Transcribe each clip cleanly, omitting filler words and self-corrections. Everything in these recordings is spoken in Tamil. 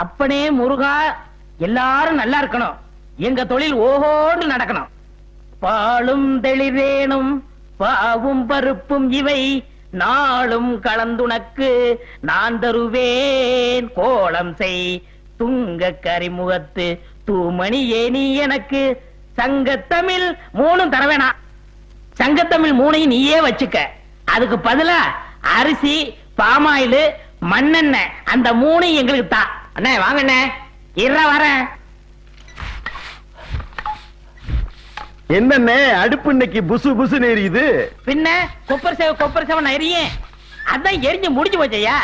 அப்பனே முருகா, எல்லாரும் நல்லா இருக்கணும். எங்க தொழில் ஓஹோன்னு நடக்கணும். பாலும் தெளிவேனும் பாவும் பருப்பும் இவை நாளும் கலந்துனக்கு நான் தருவேன். கோலம் செய் துங்க கரிமுகத்து தூமணியே நீ எனக்கு. சங்கத்தமிழ் 3 தர வேணாம். சங்கத்தமிழ் 3 நீயே வச்சுக்க. அதுக்கு பதிலா அரிசி, பாமாயில், மண்ணெண்ணெய் அந்த 3 எங்களுக்கு தா. அண்ணே வாங்க அண்ணே. வரேன். என்னண்ணே அடுப்பு இன்னைக்கு புசு புசு எரியுது? பின்ன கொப்பர் சேவ எரியும். அதான் எரிஞ்சு முடிஞ்சு போச்சையா.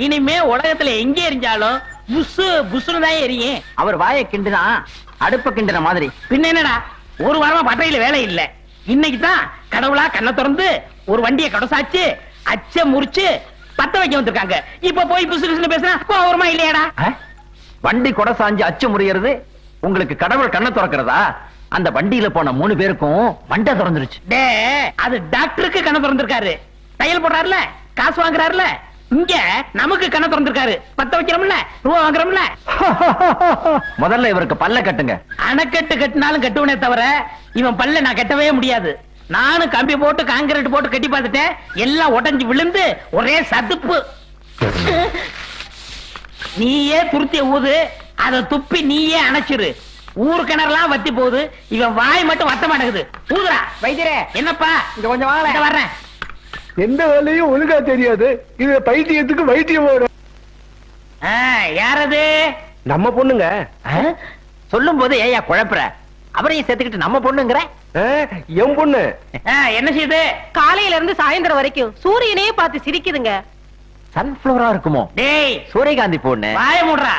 இனிமே உலகத்துல எங்க எரிஞ்சாலும் புசு புசுன்னு தான் எரியும். அவர் வாயை கிண்டுனா அடுப்ப கிண்டுற மாதிரி. பின்ன என்னடா, ஒரு வாரமா பட்டையில வேலை இல்ல. இன்னைக்கு தான் கடவுளா கண்ணை திறந்து ஒரு வண்டியை கடசாச்சு அச்ச முறிச்சு பத்த வைக்க வந்திருக்காங்க. இப்ப போய் புசு புசுன்னு பேசுனா கோவமா இல்லையாடா? வண்டி கொடை சாஞ்சு அச்சு முறியறது உங்களுக்கு கடவுள் கண்ணை திறக்கிறதா? அந்த வண்டியில போன 3 பேருக்கும் மண்டை திறந்துருச்சு. டே, அது டாக்டருக்கு கண்ணை திறந்திருக்காரு. தையல் போடுறாருல, காசு வாங்குறாருல. இங்க நமக்கு கண்ணை திறந்திருக்காரு. பத்த வைக்கிறோம்ல, ரூபா வாங்குறோம்ல. முதல்ல இவருக்கு பல்ல கட்டுங்க. அணைக்கட்டு கட்டினாலும் கட்டுவனே தவிர இவன் பல்ல நான் கட்டவே முடியாது. நானும் கம்பி போட்டு காங்கிரீட் போட்டு கட்டி பார்த்துட்டேன். எல்லாம் உடைஞ்சு விழுந்து ஒரே சதுப்பு. நீயே துருத்திய ஊது, அதை துப்பி நீயே அணைச்சிரு. ஊர் கிணறுலாம் வத்தி போகுது. இவன் வாய் மட்டும் வத்த மாட்டேங்குது. ஊதுரா. வைத்தியரே, என்னப்பா? இங்க கொஞ்சம் வாங்க. வர்றேன். எந்த வேலையும் ஒழுங்கா தெரியாது. இது பைத்தியத்துக்கு வைத்தியம் வரும். யாரது? நம்ம பொண்ணுங்க. சொல்லும் போது ஏயா குழப்புற? அவரையும் சேர்த்துக்கிட்டு நம்ம பொண்ணுங்கிற? என் பொண்ணு. என்ன செய்யுது? காலையில இருந்து சாயந்தரம் வரைக்கும் சூரியனையே பார்த்து சிரிக்குதுங்க. சன்ஃபிளவரா இருக்குமோ? டேய், சூரியகாந்தி பொண்ணு. வாய மூடுறா.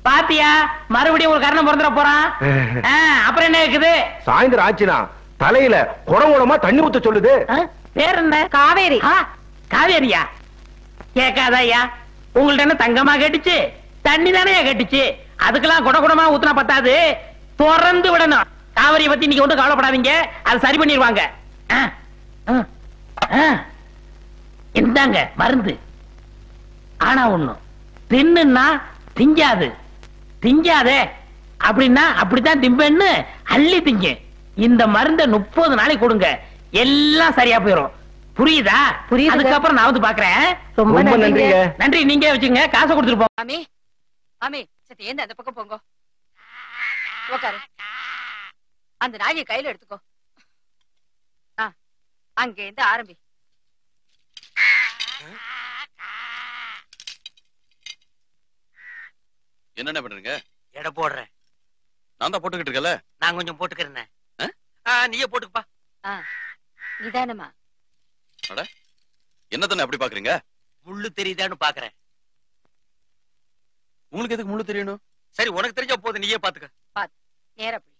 பாத்தியா, மறுபடியும் ஒரு கரணம் பிறந்துட போறான். அப்புறம் என்ன இருக்குது? சாயந்தரம் ஆச்சுனா தலையில குடங்குடமா தண்ணி ஊத்த சொல்லுது. பேர் என்ன? காவேரி. காவேரியா? கேட்காதயா. உங்கள்ட்ட என்ன தங்கமா கேட்டுச்சு? தண்ணி தானே கேட்டுச்சு. அதுக்கெல்லாம் குடகுடமா ஊத்துனா பத்தாது, திறந்து விடணும். காவிரியை பத்தி நீங்க ஒன்றும் கவலைப்படாதீங்க, அது சரி பண்ணிடுவாங்க. இந்தாங்க மருந்து. ஆனா ஒண்ணும், தின்னுன்னா திங்காது. திங்காதே அப்படின்னா அப்படித்தான் திம்பன்னு அள்ளி திங்க. இந்த மருந்தை 30 நாளைக்கு கொடுங்க, எல்லாம் சரியா போயிடும். புரியுதா? புரியுது. அதுக்கப்புறம் நான் வந்து பாக்குறேன். ரொம்ப நன்றிங்க. நன்றி. நீங்க வச்சுங்க, காசை கொடுத்துட்டு போங்க. மாமி, மாமி சரி ஏந்த அந்த பக்கம் போங்க. உட்காரு. அந்த நாயை கையில எடுத்துக்கோ. அங்க இருந்து ஆரம்பி. என்ன பண்றீங்க? எடை போடுறேன். நான் தான் போட்டுக்கிட்டு இருக்கல. நான் கொஞ்சம் போட்டுக்கிறேன். நீயே போட்டுக்கப்பா. நிதானமா. என்ன தானே அப்படி பாக்குறீங்க? முள்ளு தெரியுதான்னு பாக்குறேன். உங்களுக்கு எதுக்கு முள்ளு தெரியணும்? சரி, உனக்கு தெரிஞ்சா போதும், நீயே பாத்துக்க. பாத்து நேரா போய்.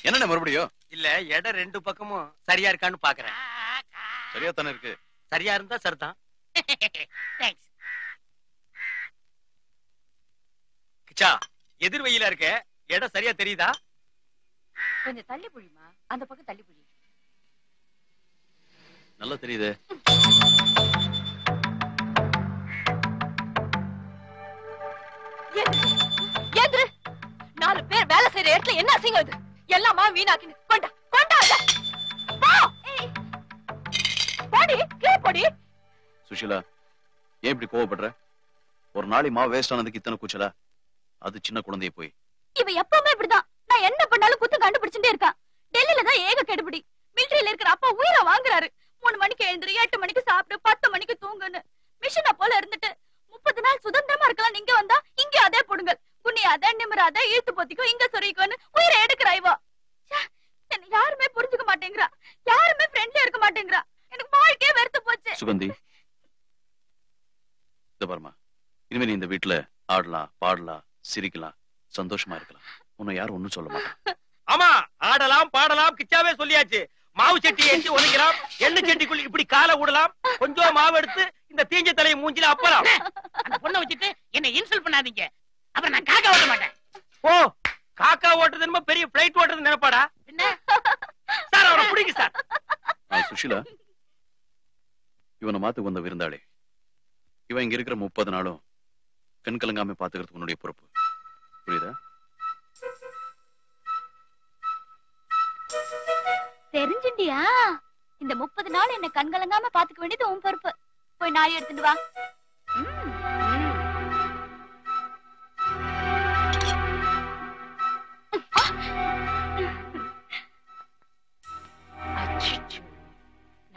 என்ன மறுபடியும்? இல்ல, எடை 2 பக்கமும் சரியா இருக்கான்னு பாக்குறேன். சரியா தானே இருக்கு. சரியா இருந்தா சரிதான். கிச்சா, எதிர் வெயிலா இருக்க, எடை சரியா தெரியுதா? கொஞ்சம் தள்ளி புழிமா. அந்த பக்கம் தள்ளி புழி. நல்லா தெரியுது. ஏந்திரு. 4 பேர் வேலை செய்யற இடத்துல என்ன அசிங்கம் இது? எல்லாமா வீணாக்கினு கொண்டா கொண்டா. போடி கீழே போடி. சுஷீலா, ஏன் இப்படி கோவப்படுற? ஒரு நாளை மாவு வேஸ்ட் ஆனதுக்கு இத்தனை கூச்சலா? அது சின்ன குழந்தைய போய். இவ எப்பவுமே இப்படிதான். நான் என்ன பண்ணாலும் குத்து கண்டுபிடிச்சுட்டே இருக்கா. டெல்லியில தான் ஏக கெடுபிடி. மிலிட்டரியில இருக்கிற அப்பா உயிரை வாங்குறாரு. 3 மணிக்கு எழுந்துரு, 8 மணிக்கு சாப்பிடு, 10 மணிக்கு தூங்குன்னு. மிஷினை போல இருந்துட்டு 30 நாள் சுதந்திரமா இருக்கலாம். நீங்க வந்தா இங்க அதே போடுங்க. குனியாத நிமிராத இழுத்து போத்திக்கோ, இங்க சொரிக்கோன்னு உயிரை எடுக்கிறா இவா. என்ன யாருமே புரிஞ்சுக்க மாட்டேங்கிறா. யாருமே ஃப்ரெண்ட்லியா இருக்க மாட்டேங்கிறா. எனக்கு வாழ்க்கையே வெறுத்து போச்சு. சுகந்தி, இந்த பாருமா, இனிமே நீ இந்த வீட்டுல ஆடலாம், பாடலாம், சிரிக்கலாம், சந்தோஷமா இருக்கலாம். உன்னை யாரும் ஒண்ணும் சொல்ல மாட்டான். ஆமா, ஆடலாம் பாடலாம், கிச்சாவே சொல்லியாச்சு. மாவு சட்டி ஏற்றி ஒதுக்கலாம், எண்ணெய் சட்டிக்குள்ள இப்படி காலை விடலாம். கொஞ்சம் மாவு எடுத்து இந்த தீஞ்ச தலையை மூஞ்சில அப்பலாம். அந்த பொண்ணை வச்சுட்டு என்ன இன்சல்ட் பண்ணாதீங்க. அப்புறம் நான் காக்கா ஓட்ட மாட்டேன். ஓ, காக்கா ஓட்டுறது என்னமோ பெரிய பிளைட் ஓட்டுறது நினைப்பாடா? சார், அவரை பிடிங்க சார். சுஷீலா, இவனை மாத்துக்கு வந்த விருந்தாளி. இவன் இங்க இருக்கிற 30 நாளும் கண் கலங்காம பாத்துக்கிறதுக்கு உன்னுடைய பொறுப்பு. புரியுதா? தெரிஞ்சுண்டியா? இந்த 30 நாள் என்ன கண்கலங்காம பாத்துக்க வேண்டியது உன் பொறுப்பு. போய் நாய் எடுத்துட்டு வா.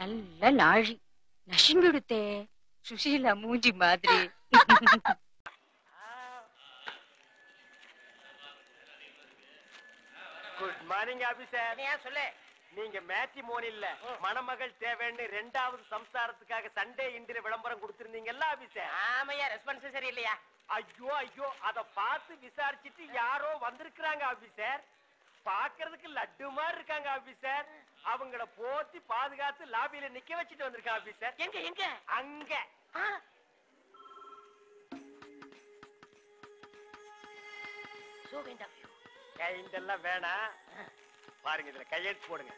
நல்ல நாழி நசுங்கிடுத்தே. சுசீலா மூஞ்சி மாதிரி. Good morning officer. ஏன் சொல்லு. நீங்க மேட்ரிமோனி இல்ல மணமகள் தேவைன்னு 2வது சம்சாரத்துக்காக சண்டே இந்திர விளம்பரம் கொடுத்திருந்தீங்கல்ல ஆபீசர்? ஆமையா, ரெஸ்பான்ஸ் சரியில்லையா? ஐயோ ஐயோ, அத பார்த்து விசாரிச்சிட்டு யாரோ வந்திருக்காங்க ஆபீசர். பாக்குறதுக்கு லட்டு மாதிரி இருக்காங்க ஆபீசர். அவங்கள போத்தி பாதுகாத்து லாபியில நிக்க வச்சிட்டு வந்திருக்காங்க ஆபீசர். எங்க எங்க? அங்க. கைண்டெல்லாம் வேணாம், பாருங்க இதுல கையெழுத்து போடுங்க.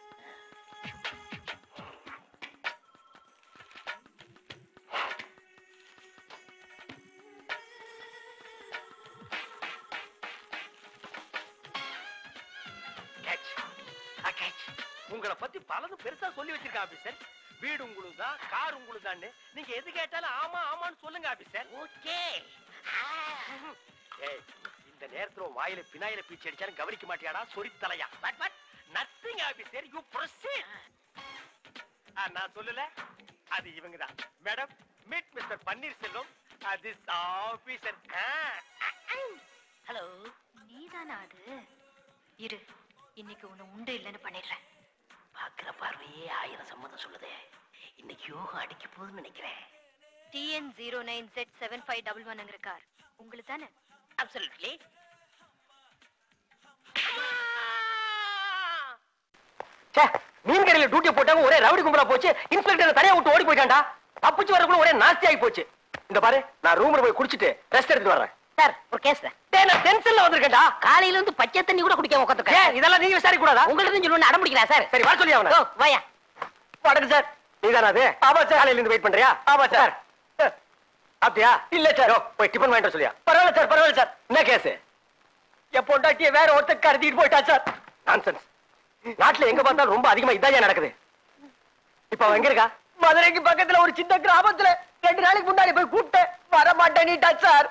உங்களை பத்தி பலது பெருசா சொல்லி வச்சிருக்க ஆபீசர். வீடு உங்களுதான், கார் உங்களுதான்னு நீங்க எது கேட்டாலும் ஆமா ஆமான்னு சொல்லுங்க ஆபீசர். ஓகே. இந்த நேரத்துல வாயில பினாயில பீச்சு அடிச்சாலும் கவனிக்க மாட்டியாடா சொரித்தலையா? Nothing officer, you proceed. நான் சொல்லல, அது இவங்கதான். Madam, meet mister Panneerselvam, this officer. Hello, நீதானா அது? இரு, இன்னைக்கு உன்னை உண்டு இல்லைன்னு பண்ணிடுறேன். பாக்குற பார்வையே 1000 சம்மதம் சொல்லுதே. இன்னைக்கு யோகம் அடிக்க போகுதுன்னு நினைக்கிறேன். TN09Z7511 கார் உங்களுக்கு தானே? அப்சல்யூட்லி. மீன் கடையில டியூட்டி போட்டாங்க, ஒரே ரவுடி கும்பலா போச்சு. இன்ஸ்பெக்டர் தனியா விட்டு ஓடி போயிட்டான்டா. தப்பிச்சு வரக்குள்ள ஒரே நாஸ்தி ஆகி போச்சு. இந்த பாரு, நான் ரூம்ல போய் குடிச்சிட்டு ரெஸ்ட் எடுத்துட்டு வரேன். சார், ஒரு கேஸ். நான் டென்ஷன்ல வந்திருக்கேன்டா. காலையில இருந்து பச்சை தண்ணி கூட குடிக்காம உட்காந்துருக்கேன். இதெல்லாம் நீங்க விசாரிக்க கூடாதா? உங்களுக்கு சொல்லணும் அடம் பிடிக்கிறா சார். சரி, வர சொல்லி அவன. வாயா. வணக்கம் சார். நீதானா அது? ஆமா சார். காலையில இருந்து வெயிட் பண்றியா? ஆமா சார். அப்படியா? இல்ல சார். போய் டிபன் வாங்கிட்டு சொல்லியா? பரவாயில்ல சார், பரவாயில்ல சார். என்ன கேஸ்? என் பொண்டாட்டிய வேற ஒருத்தர் கடத்திட்டு போயிட்டா சார். நான்சென்ஸ். நாட்டுல எங்க பார்த்தாலும் ரொம்ப அதிகமா இதான் நடக்குது. இப்ப அவன் எங்க இருக்கா? மதுரைக்கு பக்கத்துல ஒரு சின்ன கிராமத்துல 2 நாளைக்கு முன்னாடி போய் கூப்பிட்டேன், வர மாட்டேன்னுட்டா சார்.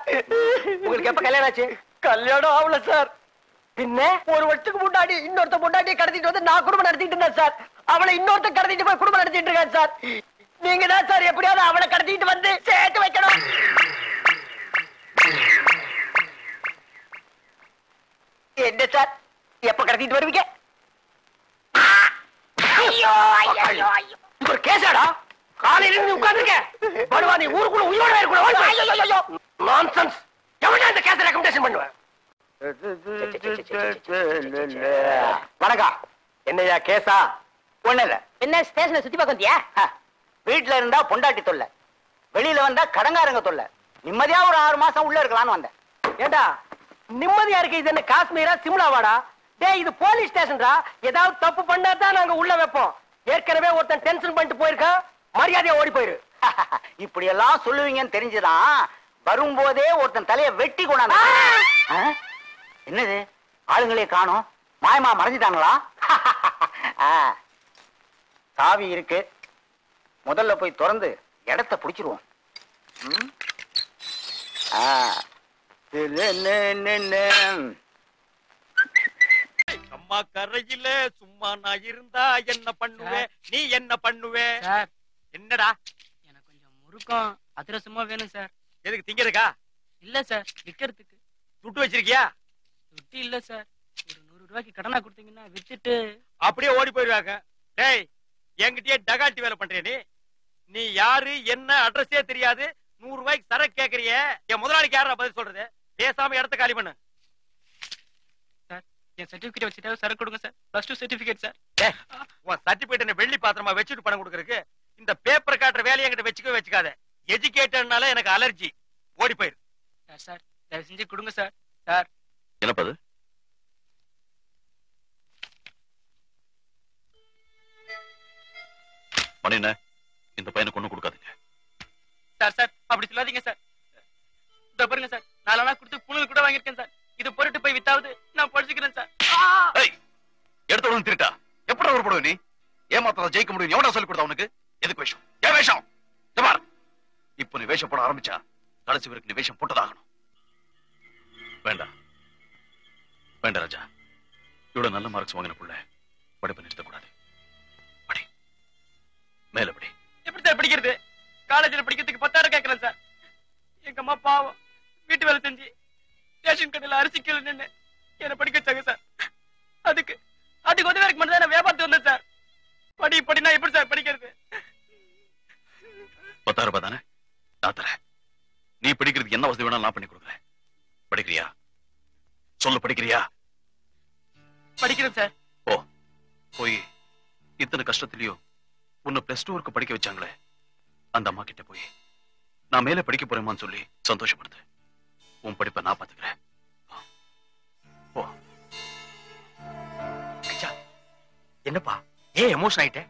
உங்களுக்கு எப்ப கல்யாணம் ஆச்சு? கல்யாணம் ஆகல சார். பின்ன ஒரு வருஷத்துக்கு முன்னாடி இன்னொருத்த பொண்டாட்டியை கடத்திட்டு வந்து நான் குடும்பம் நடத்திட்டு இருந்தேன் சார். அவளை இன்னொருத்த கடத்திட்டு போய் குடும்பம் நடத்திட்டு இருக்கேன் சார். நீங்க தான் சார் எப்படியாவது அவளை கடத்திட்டு வந்து சேர்த்து வைக்கணும். என்ன சார், எப்ப கடத்திட்டு வருவீங்க? ஐயோ ஐயோ ஐயோ. ஒரு கேஸாடா? காலையில இருந்து உட்கார்ந்திருக்க. படுவா, நீ ஊருக்குள்ள உயிரோட இருக்கணும். ஐயோ நான்சென்ஸ். எவனா இந்த கேஸை ரெக்கமெண்டேஷன் பண்ணுவேன்? வணக்கம். என்னையா கேஸா? ஒண்ணு இல்ல. என்ன ஸ்டேஷனை சுத்தி பார்க்க வந்தியா? வீட்டுல இருந்தா பொண்டாட்டி தொல்லை, வெளியில வந்தா கடங்காரங்க தொல்லை. நிம்மதியா ஒரு 6 மாசம் உள்ள இருக்கலாம்னு வந்தேன். ஏண்டா நிம்மதியா இருக்கு? இது என்ன காஷ்மீரா சிம்லாவாடா? டேய், இது போலீஸ் ஸ்டேஷன்டா. ஏதாவது தப்பு பண்ணா தான் நாங்க உள்ள வைப்போம். ஏற்கனவே ஒருத்தன் டென்ஷன் பண்ணிட்டு போயிருக்கான். மரியாதையா ஓடி போயிரு. இப்படி எல்லாம் சொல்லுவீங்கன்னு தெரிஞ்சுதான் வரும்போதே ஒருத்தன் தலைய வெட்டி கொண்டாங்க. என்னது, ஆளுங்களே காணோம், மாயமா மறைஞ்சிட்டாங்களா? சாவி இருக்கு, முதல்ல போய் திறந்து இடத்த புடிச்சிருவோம். அம்மா கரையில சும்மா நான் இருந்தா என்ன பண்ணுவே, நீ என்ன பண்ணுவே? சார், என்னடா? எனக்கு கொஞ்சம் முறுக்கம் அதிரசமா வேணும் சார். எதுக்கு, திங்கிறதுக்கா? இல்ல சார், விக்கிறதுக்கு. துட்டு வச்சிருக்கியா? துட்டு இல்ல சார். ஒரு 100 ரூபாய்க்கு கடனா கொடுத்தீங்கன்னா வித்துட்டு அப்படியே ஓடி போயிருவாங்க. டேய், என்கிட்டயே டகாட்டி வேலை பண்றிய நீ? நீ யாரு, என்ன அட்ரஸே தெரியாது, 100 ரூபாய்க்கு சரக்கு கேக்குறிய? என் முதலாளிக்கு யாரா பதில் சொல்றது? பேசாம இடத்த காலி பண்ணு. சார், என் சர்டிபிகேட் வச்சுட்டா சரக்கு கொடுங்க சார். +2 certificate sir. உன் சர்டிபிகேட் என்ன வெள்ளி பாத்திரமா வச்சுட்டு பணம் கொடுக்கறதுக்கு? இந்த பேப்பர் காட்டுற வேலையை என்கிட்ட வச்சுக்கவே வச்சுக்காத. எஜுகேட்டட்னால எனக்கு அலர்ஜி. ஓடி போயிரு. சார், தயவு செஞ்சு கொடுங்க சார். சார், என்னப்பா அது? மணி என்ன? இந்த பையனுக்கு ஒண்ணும் கொடுக்காதீங்க. சார், அப்படி சொல்லாதீங்க சார். இத பாருங்க சார், 4 நாளா கொடுத்து புழு கூட வாங்கியிருக்கேன் சார். இது பொருட்டு போய் வித்தாவது நான் படிச்சுக்கிறேன் சார். எடுத்தவனும் திருட்டா எப்படி உருப்படுவ நீ? ஏமாத்தா ஜெயிக்க முடியும் எவனா சொல்லி கொடுத்தா உனக்கு? எதுக்கு வேஷம்? ஏன் வேஷம்? இப்ப நீ வேஷம் போட ஆரம்பிச்சா கடைசி வரைக்கும் நீ வேஷம் போட்டதாகணும். வேண்டாம் வேண்டாம் ராஜா, இவ்வளவு நல்ல மார்க்ஸ் வாங்கின புள்ள படிப்பை நிறுத்தக்கூடாது. படி, மேல படி. எப்படி சார் படிக்கிறது? காலேஜ்ல படிக்கிறதுக்கு 10,000 கேட்கறேன் சார். எங்க அம்மா பாவம் வீட்டு வேலை செஞ்சு ரேஷன் கடையில அரிசி கீழே நின்று என்ன படிக்க வச்சாங்க சார். அதுக்கு உதவிக்கு மட்டும் தான் நான் வியாபாரத்துக்கு வந்தேன் சார். படினா எப்படி சார் படிக்கிறது? 10,000 ரூபாய் தானே நான் தரேன். நீ படிக்கிறதுக்கு என்ன வசதி வேணாலும் நான் பண்ணி கொடுக்குறேன். படிக்கிறியா? சொல்லு, படிக்கிறியா? படிக்கிறேன் சார். ஓ, போய் இத்தனை கஷ்டத்திலயும் உன்னை +2 படிக்க வச்சாங்களே அந்த அம்மா கிட்ட போய் நான் மேல படிக்க போறேமான்னு சொல்லி சந்தோஷப்படுத்து. உன் படிப்பை நான் பாத்துக்கிறேன். ஓ. என்னப்பா ஏன் எமோஷன் ஆயிட்ட?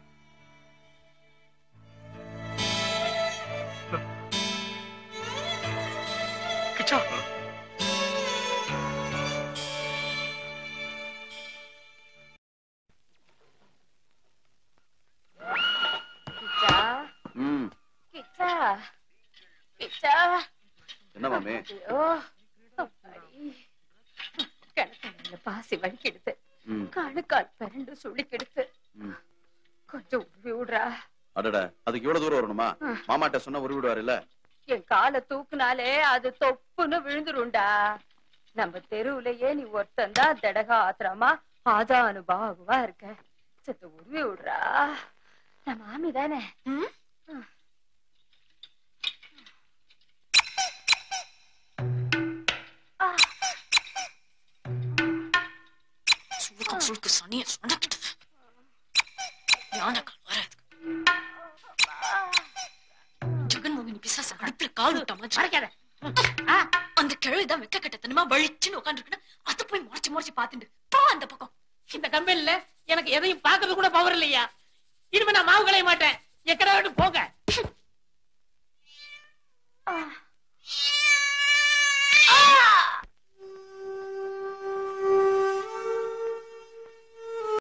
கிச்சா என்ன மாமே? பாசி வலிக்கெடுத்து காலுக்கால் பரண்டு சுழிக்கெடுத்து கொஞ்சம் உருவி விடுறா. அடடா, அதுக்கு இவ்வளவு தூரம் வரணுமா? மாமாட்ட சொன்னா உருவி விடுவாரு இல்ல? என் காலை தூக்குனாலே அது தொப்புன்னு விழுந்துருண்டா. நம்ம தெருவுலயே நீ ஒருத்தந்தான் தடகா ஆத்திரமா ஆதானுபாகுவா இருக்க. சத்த உருவி விடுறா. நான் மாமி தானே. சுழுக்கு சனிய சொன்னக்கிட்டு யானைக்கால் வராது. ஜெகன்மோகினி பிசாச அடுப்புல கால் விட்ட மாதிரி அந்த கிழவிதான் வெக்க கட்டத்தனமா வழிச்சுன்னு உட்காந்துருக்கு. அது போய் முறைச்சு பாத்துட்டு போ அந்த பக்கம். இந்த கம்பெனில எனக்கு எதையும் பாக்குறது கூட பவர் இல்லையா? இனிமே நான் மாவு களைய மாட்டேன். எக்கடா விட்டு போங்க.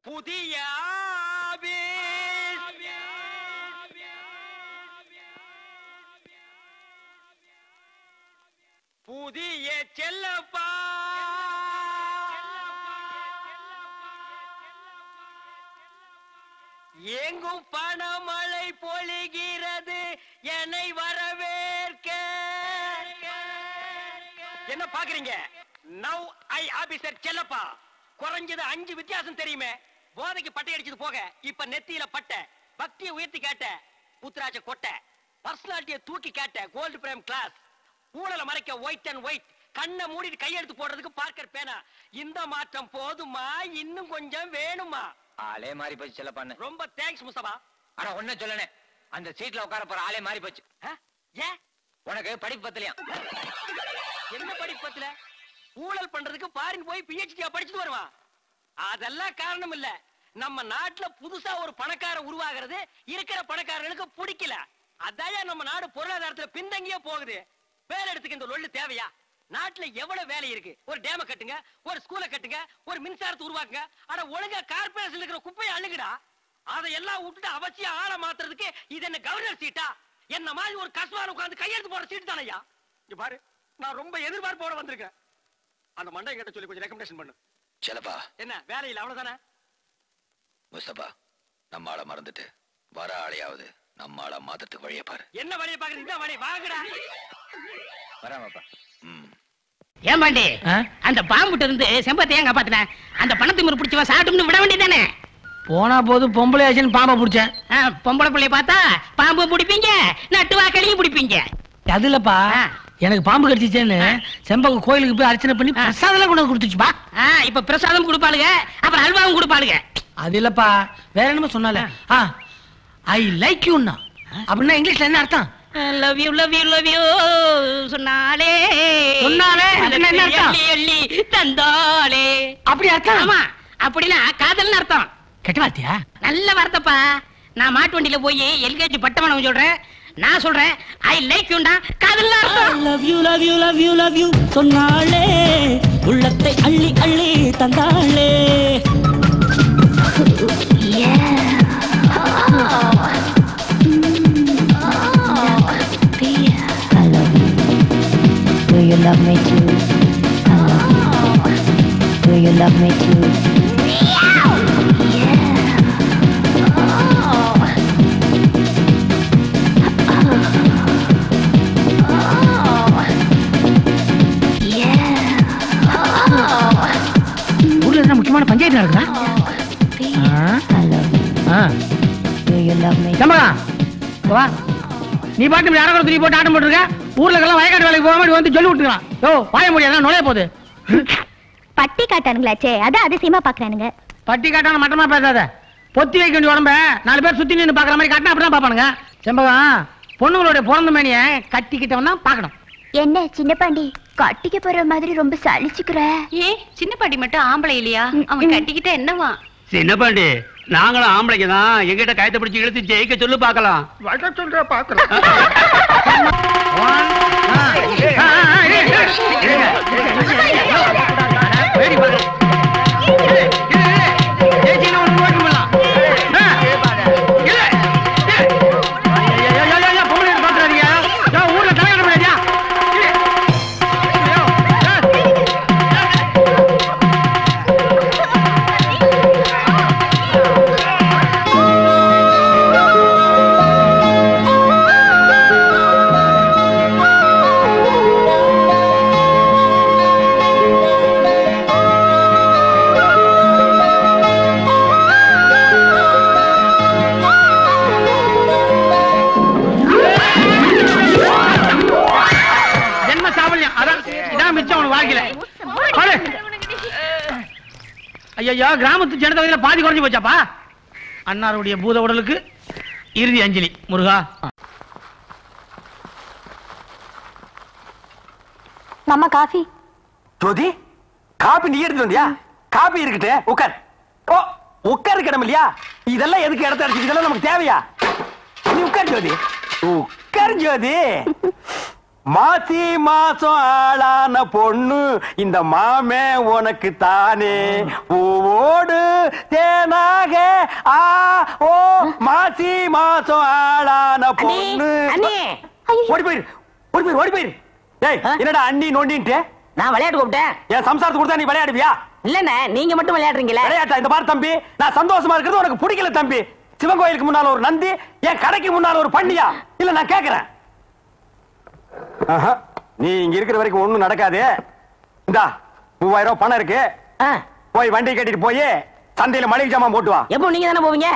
புதிய புதிய செல்லப்பா எங்கும் பணமழை பொழிகிறது என்னை வரவேற்க. என்ன பாக்குறீங்க? Now I officer Chellappa. குறைஞ்சது 5 வித்தியாசம் தெரியுமே. போதைக்கு பட்டை அடிச்சது போக இப்ப நெத்தியில பட்ட, பக்தியை உயர்த்தி கேட்ட புத்ராஜ கொட்டை, பர்சனாலிட்டியை தூக்கி கேட்ட கோல்டு பிரேம் கிளாஸ், ஊழலை மறைக்க ஒயிட் அண்ட் ஒயிட், கண்ணை மூடிட்டு கையெடுத்து போடுறதுக்கு பார்க்கர் பேனா. இந்த மாற்றம் போதுமா? இன்னும் கொஞ்சம் வேணுமா? ஆளே மாறி போச்சு செல்லப்பான்னு. ரொம்ப தேங்க்ஸ் முஸ்தபா. ஆனா ஒண்ணு சொல்லனே, அந்த சீட்ல உட்கார போற ஆளே மாறி போச்சு. ஏன் உனக்கு படிப்பு பத்தலையா? என்ன படிப்பு பத்தல? ஊழல் பண்றதுக்கு ஃபாரின் போய் PhD படிச்சுட்டு வருவான். அதெல்லாம் காரணம் இல்ல. நம்ம நாட்டுல புதுசா ஒரு பணக்கார உருவாகிறது இருக்கிற பணக்காரர்களுக்கு பிடிக்கல. அதான் நம்ம நாடு பொருளாதாரத்துல பின்தங்கியே போகுது. வேலை எடுத்துக்க இந்த லொள்ளு தேவையா? நாட்டுல எவ்வளவு வேலை இருக்கு. ஒரு டேம கட்டுங்க, ஒரு ஸ்கூலை கட்டுங்க, ஒரு மின்சாரத்தை உருவாக்குங்க. ஆனா ஒழுங்கா கார்பரேஷன் இருக்கிற குப்பையை அள்ளுங்கடா. அதையெல்லாம் விட்டுட்டு அவசியம் ஆள மாத்துறதுக்கு இது என்ன கவர்னர் சீட்டா? என்ன மாதிரி ஒரு கஸ்வால உட்கார்ந்து கையெழுத்து போற சீட்டு தானையா? இங்க பாரு, நான் ரொம்ப எதிர்பார்ப்போட வந்திருக்கேன். அந்த மண்டை கிட்ட சொல்லி கொஞ்சம் ரெக்கமெண்டேஷன் பண்ணு. செல்லப்பா என்ன வேலையில் அவ்வளவுதானே? முஸ்தபா, நம்ம ஆளை மறந்துட்டு வர ஆளையாவது நம்ம ஆளை மாத்தத்துக்கு வழியை பாரு. என்ன வழியை பாக்குறீங்க? வழி வாங்கடா. வராமப்பா. ஏன் பாண்டி அந்த பாம்புட்ட இருந்து செம்பத்தை ஏன் காப்பாத்தின? அந்த பணத்தை முறை பிடிச்சவா சாப்பிட்டு விட வேண்டியதானே? போனா போது பொம்பளை ஆச்சுன்னு பாம்பை பிடிச்சேன். பொம்பளை பிள்ளைய பார்த்தா பாம்பு பிடிப்பீங்க, நட்டு வாக்களையும் பிடிப்பீங்க. அது இல்லப்பா, எனக்கு பாம்பு கடிச்சிச்சேன்னு செம்பகம் கோயிலுக்கு போய் அர்ச்சனை பண்ணி பிரசாதம் கொண்டு வந்து கொடுத்துச்சுப்பா. இப்ப பிரசாதம் கொடுப்பாளுங்க, அப்புறம் அல்வாவும் கொடுப்பாளுங்க. அது இல்லப்பா, வேற என்னமோ சொன்னால ஐ லைக் யூன்னா அப்படின்னா இங்கிலீஷ்ல என்ன அர்த்தம்? Love you love you love you சொன்னாலே என்ன அர்த்தம்? தந்தாலே அப்படி அர்த்தம்? ஆமா, அப்படின்னா காதல்னு அர்த்தம். கெட்ட வார்த்தையா? நல்ல வார்த்தைப்பா. நான் மாட்டு வண்டியில போய் எல்கேஜி பட்டமணம் சொல்றேன். நான் சொல்றேன் ஐ லைக் யூண்டா காதல்ல அர்த்தம் love you love you love you love you சொன்னாளே உள்ளத்தை அள்ளி அள்ளி தந்தாளே Do you love me too? I love you. Do you love me too? ஊர்ல என்ன முக்கியமான பஞ்சாயத்து நடக்குதா? Do you love me? சம்பளா வா நீ பாட்டு யாரோ துணி போட்டு ஆட்டம் போட்டுருக்க ஊர்ல எல்லாம் வயக்காட்டு வேலைக்கு போக மாதிரி வந்து சொல்லி விட்டுருக்கான் யோ வாய முடியாது நுழைய போகுது பட்டி காட்டானுங்களாச்சே அதான் அதிசயமா பாக்குறானுங்க பட்டி காட்டான மட்டமா பேசாத பொத்தி வைக்க வேண்டிய உடம்ப 4 பேர் சுத்தி நின்று பாக்குற மாதிரி காட்டினா அப்படிதான் பாப்பானுங்க செம்பகம் பொண்ணுங்களுடைய பிறந்த மேனிய கட்டிக்கிட்டவன் தான் பாக்கணும் என்ன சின்ன பாண்டி கட்டிக்க போற மாதிரி ரொம்ப சலிச்சுக்கிற ஏ சின்ன பாட்டி மட்டும் ஆம்பளை இல்லையா அவன் கட்டிக்கிட்ட என்னவா சின்ன பாண்டி நாங்களும் ஆம்பளைக்கு தான் எங்கிட்ட கயத்தை பிடிச்சி இழுத்து ஜெயிக்க சொல்லு பாக்கலாம் சொல்ற பாக்கலாம் ஐயா கிராமத்து ஜனதொகையில பாதி குறைஞ்சு போச்சாப்பா அன்னாருடைய பூத உடலுக்கு இறுதி அஞ்சலி முருகா மாமா காஃபி ஜோதி காபி நீ எடுத்து வந்தியா காபி இருக்கட்டே உட்கார் ஓ உட்கார் கிடම இல்லையா இதெல்லாம் எதுக்கு இடத்த அடிச்சு இதெல்லாம் நமக்கு தேவையா நீ உட்கார் ஜோதி உட்கார் ஜோதி மாசி மாசம் ஆளான பொண்ணு இந்த மாமே உனக்கு தானே பூவோடு தேனாக ஆ ஓ மாசி மாசம் ஆளான பொண்ணு ஓடி போயிரு ஓடி போயிரு ஓடி போயிரு டேய் என்னடா அண்ணி நோண்டின்ட்டு நான் விளையாட்டு கூப்பிட்டேன் என் சம்சாரத்து கொடுத்தா நீ விளையாடுவியா இல்லண்ணே நீங்க மட்டும் விளையாடுறீங்களா விளையாட்டா இந்த பாரு தம்பி நான் சந்தோஷமா இருக்கிறது உனக்கு பிடிக்கல தம்பி சிவன் கோயிலுக்கு முன்னால ஒரு நந்தி என் கடைக்கு முன்னால ஒரு பண்ணியா இல்ல நான் கேக்குறேன் நீ இங்க இருக்கிற வரைக்கும் ஒண்ணும் நடக்காது இந்தா 3000 ரூபாய் பணம் இருக்கு போய் வண்டி கட்டிட்டு போய் சந்தையில மளிகை ஜாமான் போட்டு வா எப்போ நீங்க தானே போவீங்க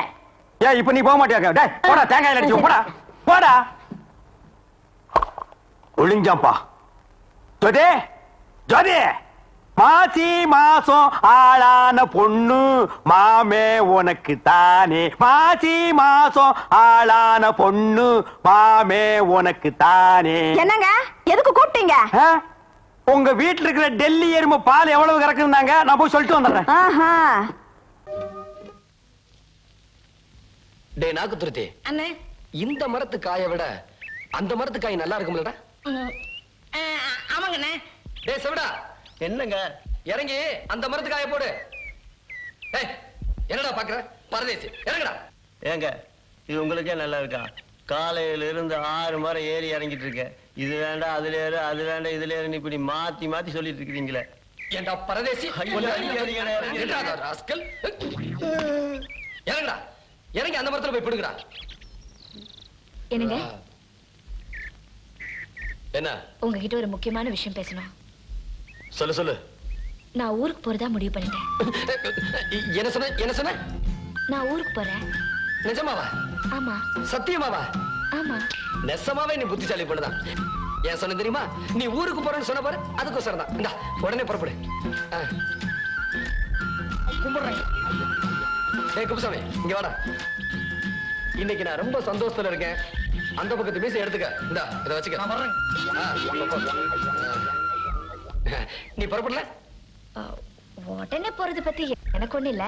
ஏன் இப்ப நீ போக மாட்டியா டேய் போடா தேங்காய் அடிச்சு போடா போடா ஒளிஞ்சாம்பா ஜோதி ஜோதி மாசி மாசம் ஆளான பொண்ணு மாமே உனக்கு தானே மாசி மாசம் ஆளான பொண்ணு மாமே உனக்கு தானே என்னங்க எதுக்கு கூப்பிட்டீங்க உங்க வீட்டுல இருக்கிற டெல்லி எருமை பால் எவ்வளவு கறக்குறாங்க நான் போய் சொல்லிட்டு வந்துடுறேன் டே நாக்கு துருத்தி அண்ணே இந்த மரத்து காயை விட அந்த மரத்து காய் நல்லா இருக்கும்லடா ஆமாங்கண்ணே டே செவடா என்னங்க இறங்கி அந்த மரத்து காய போடு ஏய் என்னடா பாக்குற பரதேசி இறங்குடா ஏங்க இது உங்களுக்கே நல்லா இருக்கா காலையில இருந்து 6 மரம் ஏறி இறங்கிட்டு இருக்கேன் இது வேண்டாம் அதுல ஏறு அது வேண்டாம் இதுல ஏறு இப்படி மாத்தி மாத்தி சொல்லிட்டு இருக்கீங்களே ஏண்டா பரதேசி ராஸ்கல் இறங்குடா இறங்கி அந்த மரத்துல போய் பிடுங்கடா என்னங்க என்ன உங்ககிட்ட ஒரு முக்கியமான விஷயம் பேசணும் சொல்லு சொல்லு நான் ஊருக்கு போறதா முடிவு பண்ணிட்டேன் என்ன சொன்ன என்ன சொன்ன நான் ஊருக்கு போறேன் நிஜமாவா ஆமா சத்தியமாவா ஆமா நெசமாவே நீ புத்திசாலி பண்ணுதான் ஏன் சொன்ன தெரியுமா நீ ஊருக்கு போறேன்னு சொன்ன பாரு அதுக்கோசரம் தான் இந்தா உடனே புறப்படு கும்பிடுறேன் டேய் குப்புசாமி இங்க வாடா இன்னைக்கு நான் ரொம்ப சந்தோஷத்துல இருக்கேன் அந்த பக்கத்து மீசை எடுத்துக்க இந்தா இதை வச்சுக்க நான் வர்றேன் நீ புறப்படல உடனே போறது பத்தி எனக்கு ஒண்ணு இல்ல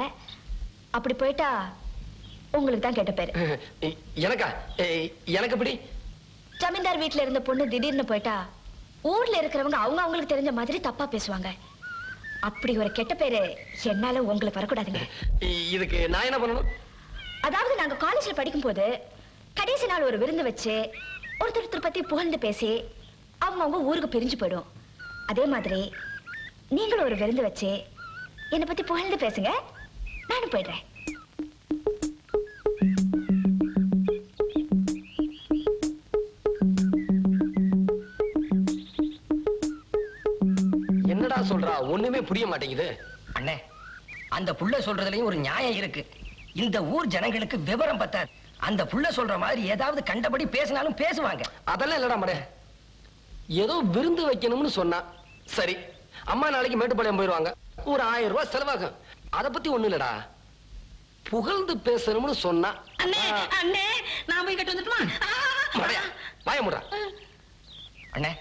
அப்படி போயிட்டா உங்களுக்கு தான் கேட்ட பேரு எனக்கா எனக்கு எப்படி ஜமீன்தார் வீட்டுல இருந்த பொண்ணு திடீர்னு போயிட்டா ஊர்ல இருக்கிறவங்க அவங்க அவங்களுக்கு தெரிஞ்ச மாதிரி தப்பா பேசுவாங்க. அப்படி ஒரு கெட்ட பேரு என்னால உங்களுக்கு வரக்கூடாதுங்க. இதுக்கு நான் என்ன பண்ணணும்? அதாவது நாங்க காலேஜ்ல படிக்கும் போது கடைசி நாள் ஒரு விருந்து வச்சு ஒருத்தர் பத்தி புகழ்ந்து பேசி அவங்க ஊருக்கு பிரிஞ்சு போயிடும். அதே மாதிரி நீங்களும் ஒரு விருந்து வச்சு என்னை பத்தி புகழ்ந்து பேசுங்க, நானும் போயிடுறேன். என்னடா சொல்றா? ஒண்ணுமே புரிய மாட்டேங்குது. அண்ணே, அந்த புள்ள சொல்றதுலயும் ஒரு நியாயம் இருக்கு. இந்த ஊர் ஜனங்களுக்கு விவரம் பத்தாது. அந்த புள்ள சொல்ற மாதிரி ஏதாவது கண்டபடி பேசினாலும் பேசுவாங்க. அதெல்லாம் இல்லடா மடே, ஏதோ விருந்து வைக்கணும்னு சொன்னா சரி. அம்மா நாளைக்கு மேட்டுப்பாளையம் போயிருவாங்க, ஒரு 1000 ரூபாய் செலவாகும். அத பத்தி ஒண்ணு இல்லடா. புகழ்ந்து பேசணும்னு சொன்னா அண்ணே அண்ணே நான் போய் கட்டு வந்துட்டுமா? வாய முடா. அண்ணே,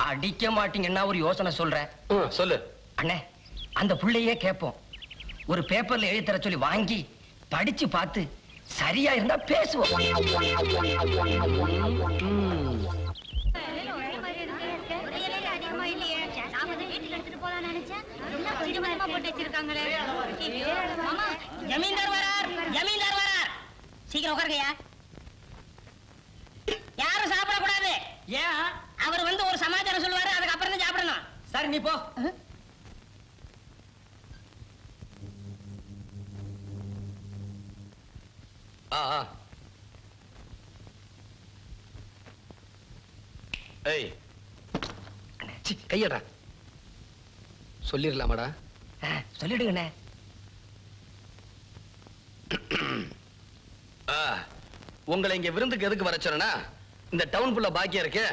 அடிக்க மாட்டீங்கன்னா ஒரு யோசனை சொல்றேன். சொல்லு அண்ணே. அந்த புள்ளையே கேட்போம். ஒரு பேப்பர்ல எழுதி தர சொல்லி வாங்கி படிச்சு பார்த்து சரியா இருந்தா பேசுவோம். ஜமீன்தார் வரார், ஜமீன்தார் வரார். சீக்கிரம் உட்காருங்கயா. யாரும் சாப்பிடக்கூடாது. ஏன்? அவர் வந்து ஒரு சமாச்சாரம் சொல்லுவாரு, அதுக்கு அப்புறம் தான் சாப்பிடணும். சரி, நீ போ. ஏய், கையடா. சொல்லிடலாமாடா? சொல்லிடுங்கண்ணே. உங்களை இங்க விருந்துக்கு எதுக்கு வர சொன்னா, இந்த டவுன் புள்ள பாக்கியா இருக்கு.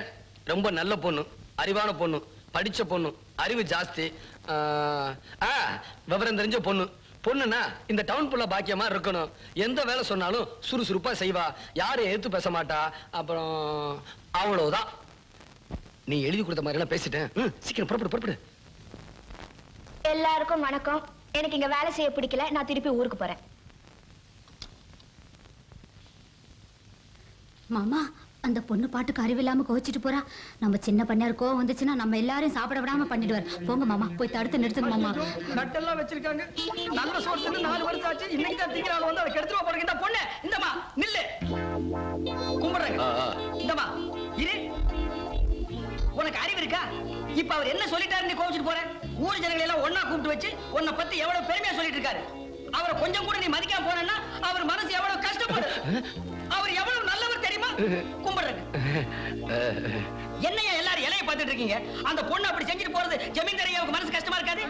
ரொம்ப நல்ல பொண்ணு, அறிவான பொண்ணு, படிச்ச பொண்ணு, அறிவு ஜாஸ்தி, விவரம் தெரிஞ்ச பொண்ணு. பொண்ணுன்னா இந்த டவுன் புள்ள பாக்கியமா இருக்கணும். எந்த வேலை சொன்னாலும் சுறுசுறுப்பா செய்வா, யாரும் எதிர்த்து பேச மாட்டா. அப்புறம் அவ்வளவுதான். நீ எழுதி கொடுத்த மாதிரி எல்லாம் பேசிட்டேன். சீக்கிரம் புறப்படு புறப்படு. எல்லாருக்கும் வணக்கம். எனக்கு இங்க வேலை செய்ய பிடிக்கல, நான் திருப்பி ஊருக்கு போறேன். மாமா, அந்த பொண்ணு பாட்டுக்கு அறிவில்லாம கோச்சிட்டு போறா. நம்ம சின்ன பண்ணார் கோவம் வந்துச்சுன்னா நம்ம எல்லாரும் சாப்பிட விடாம பண்ணிடுவார். போங்க மாமா, போய் தடுத்து நிறுத்துங்க மாமா. நட்டெல்லாம் வச்சிருக்காங்க. நல்ல சோறு 4 வருஷம் ஆச்சு. இன்னைக்கு தான் திங்கறால வந்து அதை கெடுத்துவா போறீங்க. இந்த பொண்ணு இந்தமா நில்லு, கும்பிடுறேங்க. இந்தமா இரு. உனக்கு அறிவு இருக்கா? இப்ப அவர் என்ன சொல்லிட்டாரு நீ கோவிச்சிட்டு போற? ஊர் ஜனங்களை எல்லாம் ஒண்ணா கூப்பிட்டு வச்சு உன்னை பத்தி எவ்வளவு பெருமையா சொல்லிட்டு இருக்காரு. அவரை கொஞ்சம் கூட நீ மதிக்காம போனா அவர் மனசு எவ்வளவு கஷ்டப்படும். அவர் எவ்வளவு நல்லவர் தெரியுமா? கும்பிடுறேங்க. என்னையா எல்லாரும் இலைய பார்த்துட்டு இருக்கீங்க? அந்த பொண்ணு அப்படி செஞ்சுட்டு போறது ஜமீன்தாரியாவுக்கு மனசு கஷ்டமா இருக்காது?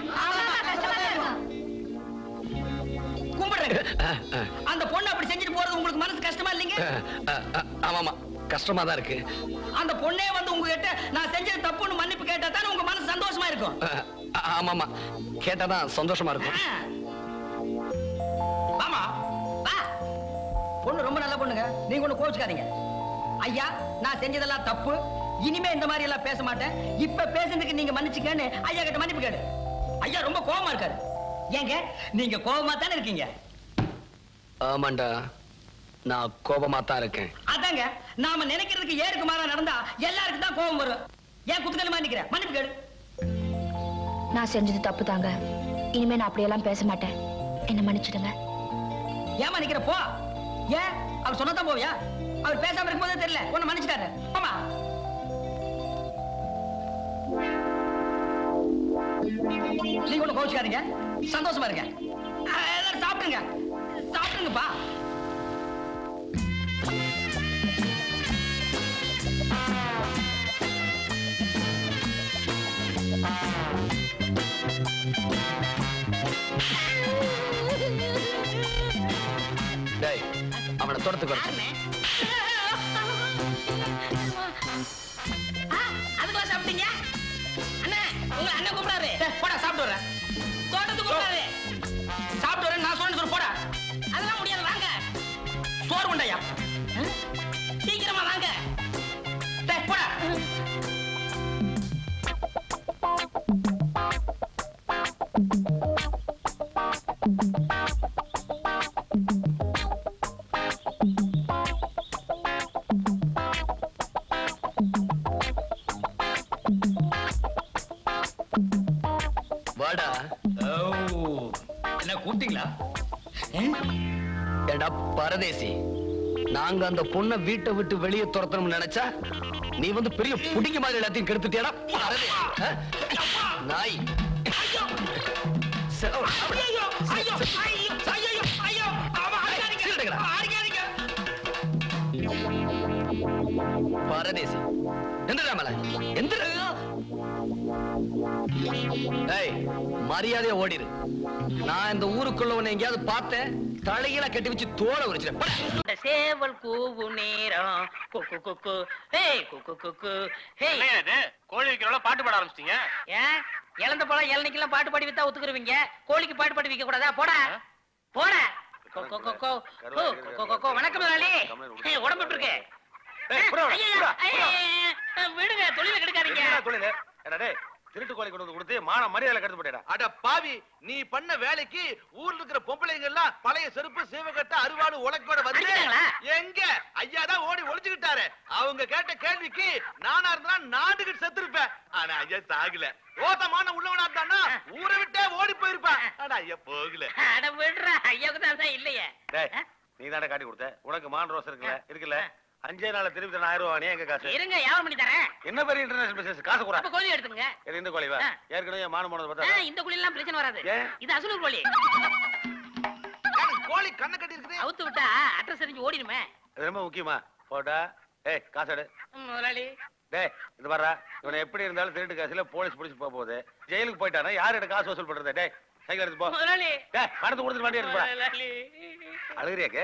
கும்பிடுறேங்க. அந்த பொண்ணு அப்படி செஞ்சுட்டு போறது உங்களுக்கு மனசு கஷ்டமா இல்லைங்க? ஆமாமா, கஷ்டமா தான் இருக்கு. அந்த பொண்ணே வந்து உங்ககிட்ட நான் செஞ்சது தப்புன்னு மன்னிப்பு கேட்டா தானே உங்க மனசு சந்தோஷமா இருக்கும். ஆமாமா, கேட்டாதான் சந்தோஷமா இருக்கும். ஆமா, வா. பொண்ணு ரொம்ப நல்ல பொண்ணுங்க, நீங்க ஒண்ணு கோச்சுக்காதீங்க. ஐயா, நான் செஞ்சதெல்லாம் தப்பு, இனிமே இந்த மாதிரி எல்லாம் பேச மாட்டேன். இப்ப பேசுறதுக்கு நீங்க மன்னிச்சுக்கன்னு ஐயா கிட்ட மன்னிப்பு கேடு. ஐயா ரொம்ப கோவமா இருக்காரு. ஏங்க, நீங்க கோவமா தானே இருக்கீங்க? ஆமாண்டா, நான் கோபமா தான் இருக்கேன். அதாங்க, நாம நினைக்கிறதுக்கு ஏருக்கு மாறா நடந்தா எல்லாருக்கும் தான் கோபம் வரும். ஏன் குத்துக்கலமா நிக்கிறேன்? மன்னிப்பு கேடு. நான் செஞ்சது தப்பு தாங்க. இனிமே நான் அப்படியெல்லாம் பேச மாட்டேன். என்ன மன்னிச்சிடுங்க. ஏமா நிக்கிற? போ. ஏன்? அவர் சொன்னதான் போவியா? அவர் பேசாம இருக்கும்போதே தெரியல உன்னை மன்னிச்சிட்டாரு. போமா. நீங்க ஒண்ணு கோச்சுக்காதீங்க, சந்தோஷமா இருங்க. எல்லாரும் சாப்பிடுங்க, சாப்பிடுங்கப்பா. டேய், அவனை தொடத்துக்கு வர. அதுக்குள்ள சாப்பிட்டீங்க? அண்ணா, உங்க அண்ணன் கூப்பிடாரு. போடா, சாப்பிட்டு வரேன். தோட்டத்துக்கு கூப்பிடாரு. சாப்பிட்டு வரேன் நான் சொன்னேன்னு சொல்லு. போடா. அதெல்லாம் முடியாது, வாங்க. சோறு கொண்டாயா? சீக்கிரமா வாங்க. போடா. என்ன கூப்பிட்டீங்களா? ஏடா பரதேசி, நாங்க அந்த பொண்ணை வீட்டை விட்டு வெளியே துரத்தணும்னு நினைச்சா நீ வந்து பெரிய புடிங்க மாதிரி எல்லாத்தையும் கெடுத்துட்டியாடா பரதேசி. நாய் பரதேசி எந்திரா மேல எந்திர. மரியாதையா ஓடிரு. நான் இந்த ஊருக்குள்ள உன்னை எங்கேயாவது பார்த்தேன் தலையில கட்டி வச்சு தோலை உரிச்சிட்டேன். சேவல் கூவு நேரம் குக்கு குக்கு ஏய் குக்கு குக்கு ஏய் கோழி விக்கிறவள பாட்டு பாட ஆரம்பிச்சிட்டீங்க. ஏன் இளந்த போல இளநிக்கெல்லாம் பாட்டு பாடி வித்தா ஒத்துக்குருவீங்க, கோழிக்கு பாட்டு பாடி விக்க கூடாதா? போடா போடா. வணக்கம் முதலாளி. உடம்பு எப்படி இருக்கு? விடுங்க, தொழில கெடுக்காதீங்க. திருட்டு கோழி கொண்டு கொடுத்து மான மரியாதை கெடுத்து போட்டா. அட பாவி, நீ பண்ண வேலைக்கு ஊர்ல இருக்கிற பொம்பளைங்க எல்லாம் பழைய செருப்பு சீவகட்ட அருவாடு உலக்கோட வந்து எங்க ஐயா தான் ஓடி ஒளிச்சுக்கிட்டாரு. அவங்க கேட்ட கேள்விக்கு நானா இருந்தா நாண்டுகிட்டு செத்துருப்பேன். ஆனா ஐயா சாகல. ரோதமான உள்ளவனா இருந்தானா ஊரை விட்டே ஓடி போயிருப்பேன். ஆனா ஐயா போகல. அட விடுறா, ஐயாவுக்கு தான் இல்லையே. நீ தானே காட்டி கொடுத்த. உனக்கு மான் ரோஸ் இருக்குல்ல 5 நாள் திருப்பி 1000 ரூபாய். எங்க காசு இருங்க, வியாபாரம் பண்ணி தரேன். என்ன பெரிய இன்டர்நேஷனல் பிசினஸ்? காசு கூட. அப்ப கோழி எடுத்துங்க. இந்த கோழி வா. ஏற்கனவே மானம் போனது பார்த்தா இந்த கோழி எல்லாம் பிரச்சனை வராது. இது அசலூர் கோழி. கோழி கண்ண கட்டி இருக்குது. அவுத்து விட்டா அட்ரஸ் தெரிஞ்சு ஓடிடுமே. அது ரொம்ப முக்கியமா. போடா. ஏய் காசு எடு. முதலாளி. டேய் இந்த பாரு, இவனை எப்படி இருந்தாலும் திருட்டு காசுல போலீஸ் பிடிச்சு போகுது. ஜெயிலுக்கு போயிட்டானா யார் எடு காசு வசூல் பண்றது? டேய் சைக்கிள் எடுத்து போ. முதலாளி. டேய் பணத்தை கொடுத்து வண்டி எடுத்து போ. முதலாளி. அழுகுறியாக்கு?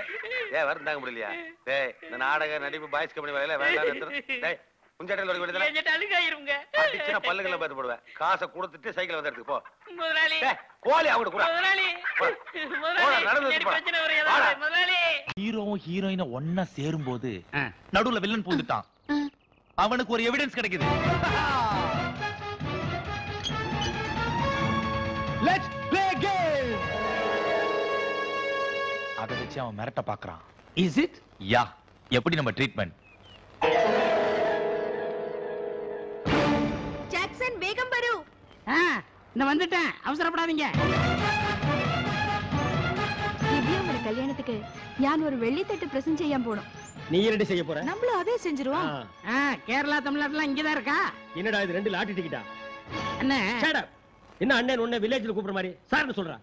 ஏய் வர தாங்க முடியலையா? டேய் இந்த நாடக நடிப்பு பாய்ஸ் கம்பெனி வேலையில வேண்டாம் எடுத்து. டேய் குஞ்சட்டல ஓடி போடுடா. ஏஜெட் அழுகாயிருங்க. அடிச்சனா பல்லுகள பாத்து போடுவேன். காசை கொடுத்துட்டு சைக்கிள் வந்து எடுத்து போ. முதலாளி. டேய் கோழி அவட கூட. முதலாளி. முதலாளி. பிரச்சனை வரையதா? முதலாளி. ஹீரோவும் ஹீரோயினும் ஒண்ணா சேரும்போது நடுவுல வில்லன் பூந்துட்டான். அவனுக்கு ஒரு எவிடன்ஸ் கிடைக்குது. Let's play game. அத வச்சு அவன் மிரட்ட பாக்குறான். Is it? யா. எப்படி நம்ம ட்ரீட்மெண்ட்? ஜாக்சன் வேகம் வரு. நான் வந்துட்டேன், அவசரப்படாதீங்க. திவ்யாவோட கல்யாணத்துக்கு நான் ஒரு வெள்ளித்தட்டு பிரசன்ட் செய்ய போறோம். நீ என்னடி செய்ய போற? நம்மளும் அதே செஞ்சிருவோம். கேரளா தமிழ்நாட்டுல இங்கதான் இருக்கா? என்னடா இது 2 லாட்டரி டிக்கெட்டா? அண்ணே ஷட் அப். என்ன அண்ணன் உன்னை வில்லேஜ்ல கூப்பிடுற மாதிரி சார்னு சொல்றா?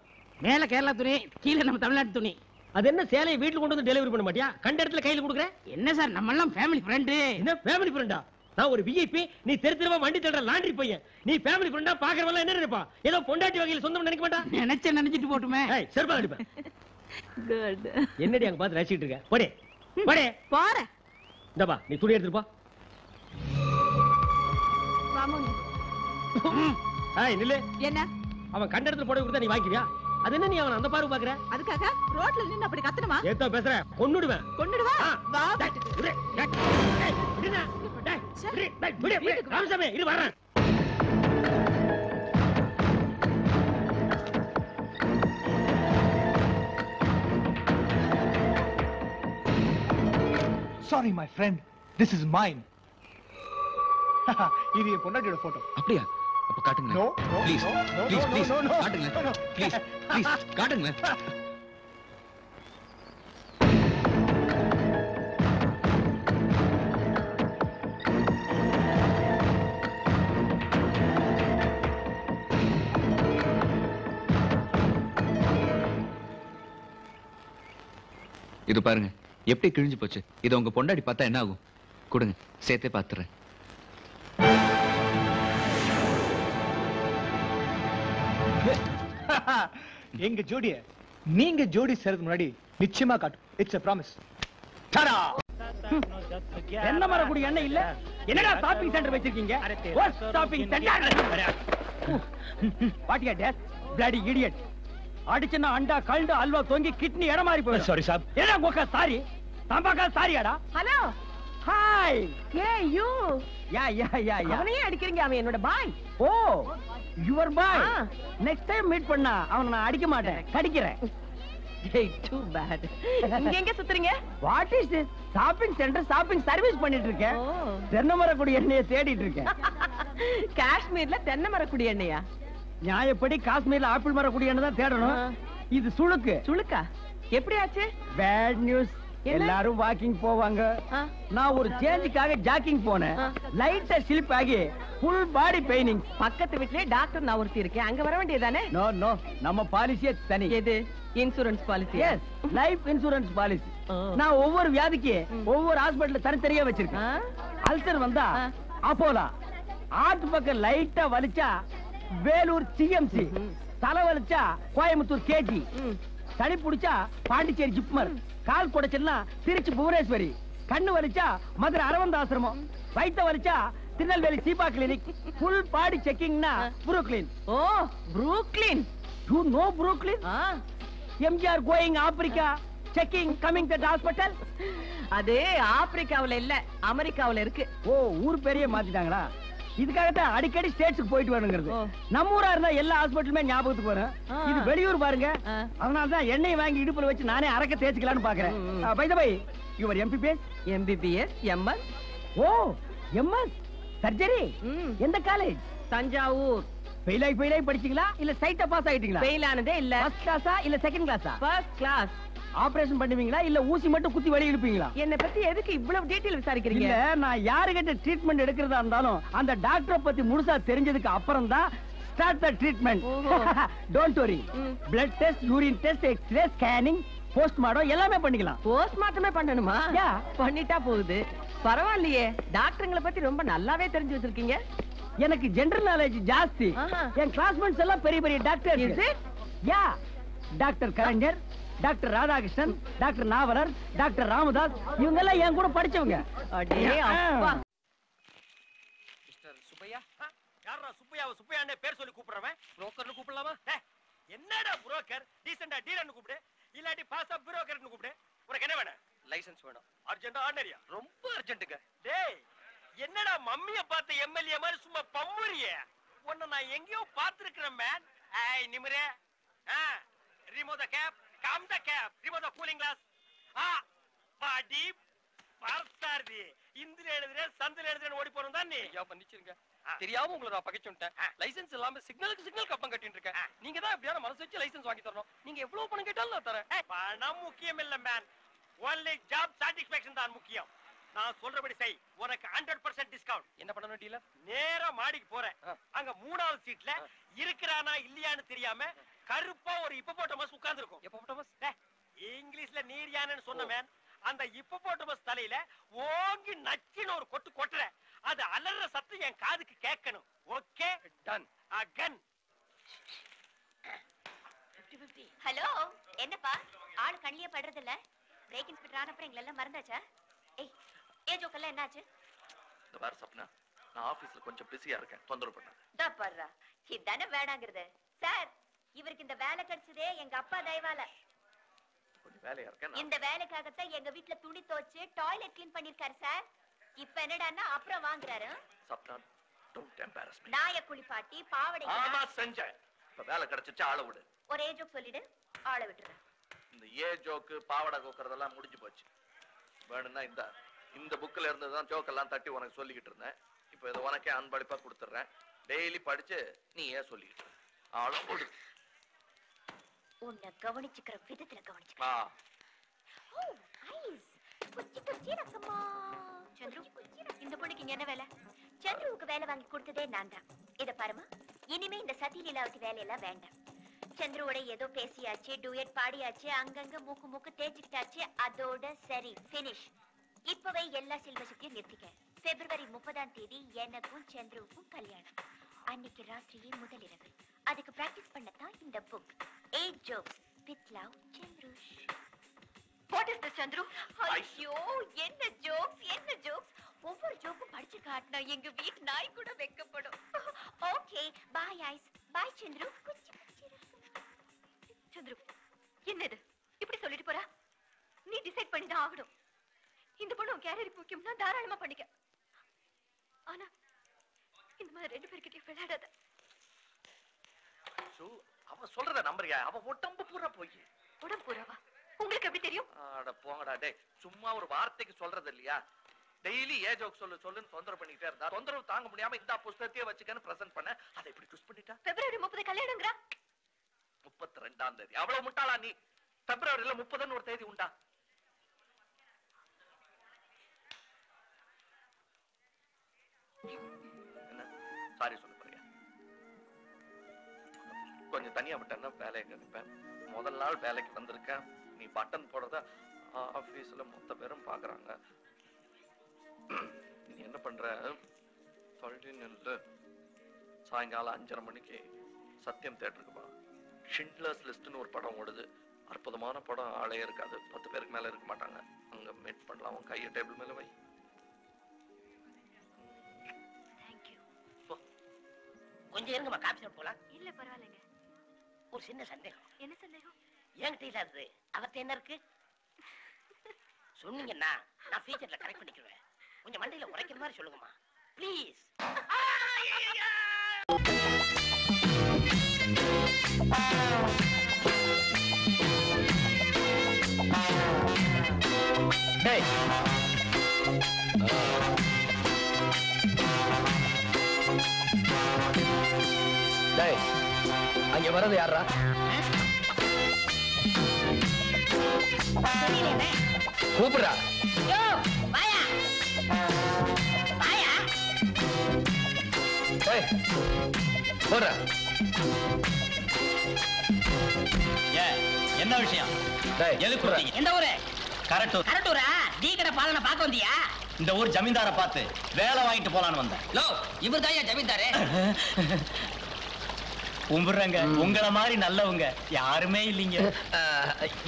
மேல கேரளா துணி, கீழ நம்ம தமிழ்நாட்டு துணி. அது என்ன சேலையை வீட்டுல கொண்டு வந்து டெலிவரி பண்ண மாட்டியா? கண்ட இடத்துல கையில கொடுக்குற? என்ன சார், நம்ம எல்லாம் ஃபேமிலி ஃப்ரெண்டு. என்ன ஃபேமிலி ஃப்ரெண்டா? நான் ஒரு விஐபி, நீ தெருவா வண்டி தள்ளுற லாண்டரி பையன். நீ ஃபேமிலி ஃப்ரெண்டா பாக்குறவங்க என்ன நினைப்பா? ஏதோ பொண்டாட்டி வகையில சொந்தம் நினைக்க மாட்டா? நினைச்சிட்டு போட்டுமே. ஏய் செருப்பா அடிப்பேன். குட். என்னடி அங்க பார்த்து ரசிச்சிட்டு இருக்க? போடே போடே. போற. இந்தா நீ துணி எடுத்துட்டு போ. வாமோனி. ஏய் நில்லு. என்ன? அவன் கண்ட இடத்துல போட கொடுத்தா நீ வாங்கிக்கிறியா? அது என்ன நீ அவன் அந்த பாரு பாக்குற? அதுக்காக ரோட்ல நின்னு அப்படி கத்தணுமா? ஏத்தோ பேசுற கொன்னுடுவேன். கொன்னுடுவா? வா. ராமசாமி இரு வரேன். Sorry my friend, this is mine. இது என் பொண்டாட்டியோட போட்டோ. அப்படியா? அப்ப காட்டுங்க. No, no, please no, no, please no, please no, no. காட்டுங்க. No, no. ப்ளீஸ் ப்ளீஸ் காட்டுங்க. இது பாருங்க எப்படி கிழிஞ்சு போச்சு. இது உங்க பொண்டாடி பார்த்தா என்ன ஆகும்? கொடுங்க, சேர்த்தே பாத்துறேன். எங்க ஜோடிய நீங்க ஜோடி சேர்றதுக்கு முன்னாடி நிச்சயமா காட்டும். It's a promise. டடா. என்ன மரக்குடி எண்ணெய் இல்ல? என்னடா ஷாப்பிங் சென்டர் வச்சிருக்கீங்க? What shopping center? What you bloody idiot. அடிச்சனா அண்டா கல்டு அல்வா தொங்கி கிட்னி இடம் மாறி போய். Sorry sir. என்ன கோக்க சாரி? தம்பாக்கா சாரியாடா? Hello. Hi. Hey you. Yeah. அவனையே அடிக்கிறீங்க, அவன் என்னோட boy. Oh your boy. Next time meet பண்ணா அவனை நான் அடிக்க மாட்டேன், கடிக்கிறேன். Hey, too bad. நீங்க எங்க சுத்துறீங்க? What is this? Shopping centre shopping service பண்ணிட்டு இருக்கேன். தென்னமரக்குடி எண்ணெயை தேடிட்டு இருக்கேன். காஷ்மீர்ல தென்னமரக்குடி எண்ணெயா? நியாயப்படி காஷ்மீர்ல ஆப்பிள் மரக்குடி எண்ணெய் தான் தேடணும். இது சுளுக்கு. சுளுக்கா? எப்படி ஆச்சு? Bad news. எல்லாரும் வாக்கிங் போவாங்க. நான் ஒரு சேஞ்சுக்காக ஜாக்கிங் போனேன். லைட்டா ஸ்லிப் ஆகி ஃபுல் பாடி பெயினிங். பக்கத்து வீட்லயே டாக்டர் நான் ஒருத்தி இருக்கேன், அங்க வர வேண்டியதானே? நோ நோ, நம்ம பாலிசியே தனி. எது? Insurance policy? Yes, life insurance policy. நான் ஒவ்வொரு வியாதிக்கு ஒவ்வொரு ஹாஸ்பிடல்ல தனித்தனியா வச்சிருக்கேன். அல்சர் வந்தா அப்போலா, ஆட்டு பக்கம் லைட்டா வலிச்சா வேலூர் சிஎம்சி, தலை வலிச்சா கோயம்புத்தூர் கேஜி, சளி பிடிச்சா பாண்டிச்சேரி ஜிப்மர், கால் குடைச்சல்னா திருச்சி புவனேஸ்வரி, கண்ணு வலிச்சா மதுரை அரவிந்த் ஆசிரமம், வயித்த வலிச்சா Tirunelveli Seeba clinic, full body செக்கிங்னா Brooklyn. Oh, Brooklyn. You know Brooklyn? MGR going Africa checking coming to hospital. அது ஆப்பிரிக்காவுல இல்ல, அமெரிக்காவுல இருக்கு. ஓ, ஊர் பேரையே மாத்திட்டாங்களா? இதுக்காகத்தான் அடிக்கடி ஸ்டேட்ஸ்க்கு போயிட்டு வரணுங்கிறது. நம்ம ஊரா இருந்தா எல்லா ஹாஸ்பிட்டலுமே ஞாபகத்துக்கு வரும். இது வெளியூர் பாருங்க. அதனாலதான் எண்ணெய் வாங்கி இடுப்புல வச்சு நானே அரக்க தேய்ச்சிக்கலாம்னு பாக்குறேன். By the by, your MBBS? MBBS, MS. ஓ, எம்எஸ் சர்ஜரி. எந்த காலேஜ்? தஞ்சாவூர். ஃபெயிலாய் படிச்சீங்களா இல்ல சைட்டா பாஸ் ஆயிட்டீங்களா? ஃபெயில் ஆனதே இல்ல. ஃபர்ஸ்ட் கிளாஸா இல்ல செகண்ட் கிளாஸா? First class. ஆபரேஷன் பண்ணுவீங்களா இல்ல ஊசி மட்டும் குத்தி வெளிய இழுப்பீங்களா? என்ன பத்தி எதுக்கு இவ்வளவு டீடைல் விசாரிக்கிறீங்க? இல்ல, நான் யாருகிட்ட ட்ரீட்மெண்ட் எடுக்கிறதா இருந்தாலும் அந்த டாக்டரை பத்தி முழுசா தெரிஞ்சதுக்கு அப்புறம் தான் start the treatment. Don't worry. Blood test, urine test, x ray, scanning, postmortem எல்லாமே பண்ணிக்கலாம். போஸ்ட்மார்ட்டமே பண்ணணுமா? பண்ணிட்டா போகுது. பரவாயில்லையே, டாக்டருங்களை பத்தி ரொம்ப நல்லாவே தெரிஞ்சு வச்சிருக்கீங்க. எனக்கு ஜெனரல் நாலேஜ் ஜாஸ்தி. என் கிளாஸ்மேட்ஸ் எல்லாம் பெரிய பெரிய டாக்டர். யா, டாக்டர் கலைஞர், டாக்டர் ராதாகிருஷ்ணன், டாக்டர் நாவலர், டாக்டர் ராமதாஸ், இவங்க எல்லாம் என் கூட படிச்சவங்க. அடே அப்பா. மிஸ்டர் சுப்பையா. யாரா சுப்பையாவை சுப்பையானே பேர் சொல்லி கூப்பிடுறவன்? புரோக்கர்னு கூப்பிடலாமா? என்னடா புரோக்கர்? டீசென்ட்டா டீலர்னு கூப்பிடு, இல்லாட்டி பாஸா புரோக்கர்னு கூப்பிடு. உனக்கு என்ன வேணும்? லைசென்ஸ் வேணும். அர்ஜென்ட்டா ஆர்டினரியா? ரொம்ப அர்ஜென்ட்டுங்க. டேய், என்னடா மம்மிய பார்த்த எம்எல்ஏ மாதிரி சும்மா பம்முறியே? உன்னை நான் எங்கேயோ பார்த்திருக்கிறேன் மேன். ஏய் நிமிரே. Remove the cap, come the cap, remove the cooling glass. பாடி பார்த்தார்டி. இந்திர எழுதுறே சந்திர எழுதுறே ஓடி போறோம் தான் நீ. ஐயா மன்னிச்சிருங்க, தெரியாம உங்களை நான் பகைச்சுட்டேன். லைசென்ஸ் இல்லாம சிக்னலுக்கு சிக்னல் கப்பம் கட்டிட்டு இருக்கேன். நீங்க தான் எப்படியான மனசு வச்சு லைசென்ஸ் வாங்கி தரணும். நீங்க எவ்வளவு பணம் கேட்டாலும் நான் தரேன். பணம் முக்கியம் இல்ல மேன், only job satisfaction தான் முக்கியம். நான் சொல்றபடி செய், உனக்கு 100% டிஸ்கவுண்ட். என்ன பண்ணணும் டீலர்? நேரா மாடிக்கு போறேன். அங்க 3வது சீட்ல இருக்கறானா இல்லையான்னு தெரியாம கருப்பா ஒரு ஹிப்போபோட்டமஸ் உட்கார்ந்திருக்கும். ஹிப்போபோட்டமஸ் இங்கிலீஷ்ல நீர்யானன்னு சொன்ன மேன். அந்த ஹிப்போபோட்டமஸ் தலையில ஓங்கி நச்சின ஒரு கொட்டு கொட்டுற. அது அலற சத்தம் என் காதுக்கு கேட்கணும். Okay done. அகன். ஹலோ, என்னப்பா ஆள் கண்ணிலே படுறது இல்ல? பிரேக் இன்ஸ்பெக்டர் ஆனப்புறம் எங்களை எல்லாம் மறந்தாச்சா? ஏய், ஏ ஜோக்கெல்லாம் என்னாச்சு? இந்த வேற சப்னா, நான் ஆபீஸ்ல கொஞ்சம் பிஸியா இருக்கேன், தொந்தரவு பண்ணாத. தப்பறா, இதானே வேணாங்கிறது. சார், இவருக்கு இந்த வேலை கிடைச்சதே எங்க அப்பா தயவால. கொஞ்சம் வேலையா இருக்கேன். இந்த வேலைக்காகத்தான் எங்க வீட்ல துணி துவைச்சு டாய்லெட் க்ளீன் பண்ணிருக்காரு சார். இப்ப என்னடான்னா அப்புறம் வாங்குறாரு. Sapna, don't embarrass me. நாய குளிப்பாட்டி பாவடை. ஆமா செஞ்சேன். இப்ப வேலை கிடைச்சிச்சு, ஆள விடு. ஒரே ஜோக் சொல்லிடு, ஆள விட்டுறேன். இந்த ஏ ஜோக்கு பாவடை கோக்கறதெல்லாம் முடிஞ்சு போச்சு. வேணும்னா இந்த புக்ல இருந்து தான் ஜோக் எல்லாம் தட்டி உனக்கு சொல்லிக்கிட்டு இருந்தேன். இப்போ இதை உனக்கே அன்பளிப்பா கொடுத்துறேன். டெய்லி படிச்சு நீ ஏன் சொல்லிக்கிட்டு ஆள விடு. உன்னை கவனிச்சுக்கிற விதத்துல கவனிச்சுக்க. சந்திரு, இந்த பொண்ணுக்கு இங்க என்ன வேலை? சந்திருவுக்கு வேலை வாங்கி கொடுத்ததே நான் தான். இத பாருமா, இனிமே இந்த சதி லீலாவதி வேலையெல்லாம் வேண்டாம். சந்திருவோட ஏதோ பேசியாச்சு, டூயட் பாடியாச்சு, அங்கங்க மூக்கு மூக்கு தேய்ச்சிக்கிட்டாச்சு, அதோட சரி பினிஷ். இப்பவே எல்லா சில்வசத்தையும் நிறுத்திக்க. பிப்ரவரி 30ஆம் தேதி எனக்கும் சந்திருவுக்கும் கல்யாணம். அன்னைக்கு ராத்திரியே முதல் இரவு. அதுக்கு பிராக்டிஸ் பண்ணத்தான் இந்த book. 8 jokes with love, Chandrush. What is this, Chandru? ஐயோ, என்ன ஜோக்ஸ், என்ன ஜோக்ஸ். ஒவ்வொரு ஜோக்கும் படிச்சு காட்டினா எங்க வீட்டு நாய் கூட வெக்கப்படும். ஓகே, பை ஐஸ். பை சந்திரு. சந்திரு, என்னது இப்படி சொல்லிட்டு போறா? நீ டிசைட் பண்ணி தான் ஆகணும். இந்த பொண்ணு கேரியருக்கு முக்கியம்னா தாராளமா பண்ணிக்க. ஆனா இந்த மாதிரி 2 பேர்கிட்டயும் விளையாடாத. அவ சொல்றத நம்பறியா? அவ உடம்பு பூரா போய். உடம்பு பூராவா? உங்களுக்கு எப்படி தெரியும்? அட போங்கடா டேய், சும்மா ஒரு வார்த்தைக்கு சொல்றது இல்லையா? டெய்லி ஏ ஜோக் சொல்லுன்னு தொந்தரவு பண்ணிட்டே இருந்தா தொந்தரவு தாங்க முடியாம இந்த புத்தகத்தையே வச்சுக்கன்னு பிரசன்ட் பண்ண. அதை இப்படி ட்விஸ்ட் பண்ணிட்டா. பிப்ரவரி 30 கல்யாணம்ங்கறா. 32ஆம் தேதி. அவ்வளவு முட்டாளா நீ? பிப்ரவரியில 30ன்னு ஒரு தேதி உண்டா? என்ன சாரி சொல்ல போறியா? கொஞ்சம் தனியா விட்டேன்னா வேலையை கணிப்பேன். முதல் நாள் வேலைக்கு வந்திருக்கேன். நீ பட்டன் போடுறத ஆபீஸ்ல மொத்த பேரும் பாக்குறாங்க. நீ என்ன பண்ற? சொல்லின்னு சாயங்காலம் 5:30 மணிக்கு சத்தியம் தியேட்டருக்கு பா. ஷிண்ட்லர்ஸ் லிஸ்ட்னு ஒரு படம் ஓடுது. அற்புதமான படம். ஆளே இருக்காது, 10 பேருக்கு மேல இருக்க மாட்டாங்க. அங்க மீட் பண்ணலாம். உன் கையை டேபிள் மேல வை. கொஞ்சம் இருங்கம்மா, காபி சாப்பிட்டு போலாம். இல்ல பரவாயில்லைங்க. ஒரு சின்ன சந்தேகம். என்ன சந்தேகம்? என்கிட்ட இல்லாதது அவர்கிட்ட என்ன இருக்கு? சொன்னீங்கன்னா நான் ஃபியூச்சர்ல கரெக்ட் பண்ணிக்குவேன். கொஞ்சம் மண்டையில உரைக்கிற மாதிரி சொல்லுங்கம்மா ப்ளீஸ். டேய் டேய், அங்க வரது யாரா? கூப்பிடுறா. போடுற. என்ன விஷயம்? எதுக்கு? எந்த ஊரு? கரட்டூர். கரட்டூரா? டீ கடை பாலனை பார்க்க வந்தியா? இந்த ஊர் ஜமீன்தார பார்த்து வேலை வாங்கிட்டு போலான்னு வந்தேன். லோ, இவர் தான் ஜமீன்தாரு. கும்பிடுறங்க. உங்கள மாதிரி நல்லவங்க யாருமே இல்லைங்க.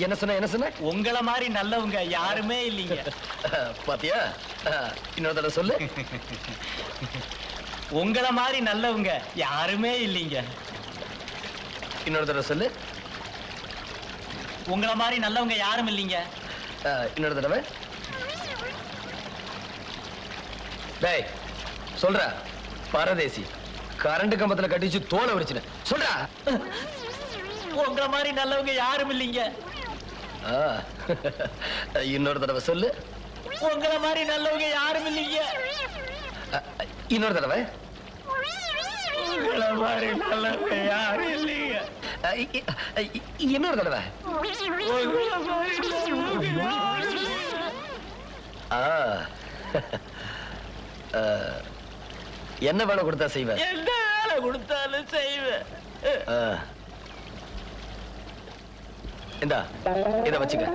என்ன சொன்ன? என்ன சொன்ன? உங்கள மாதிரி நல்லவங்க யாருமே இல்லைங்க. பாத்தியா? இன்னொரு தடவை சொல்லு. உங்கள மாதிரி நல்லவங்க யாருமே இல்லைங்க. இன்னொரு தடவை சொல்லு. உங்கள மாதிரி நல்லவங்க யாரும் இல்லைங்க. இன்னொரு தடவை. டேய் சொல்ற. பரதேசி கரண்ட் கம்பத்துல கட்டிச்சு தோலை உரிச்சுன. சொல்றா. உங்கள மாதிரி நல்லவங்க யாரும் இல்லைங்க. இன்னொரு தடவை சொல்லு. உங்கள மாதிரி நல்லவங்க யாரும் இல்லைங்க. இன்னொரு தடவை. உங்கள மாதிரி நல்லவங்க யாரும் இல்லைங்க. இன்னொரு தடவை. என்ன வேலை கொடுத்தா செய்வேன்? என்ன வேலை கொடுத்தாலும் செய்வேன். இந்தா இத வச்சுக்க.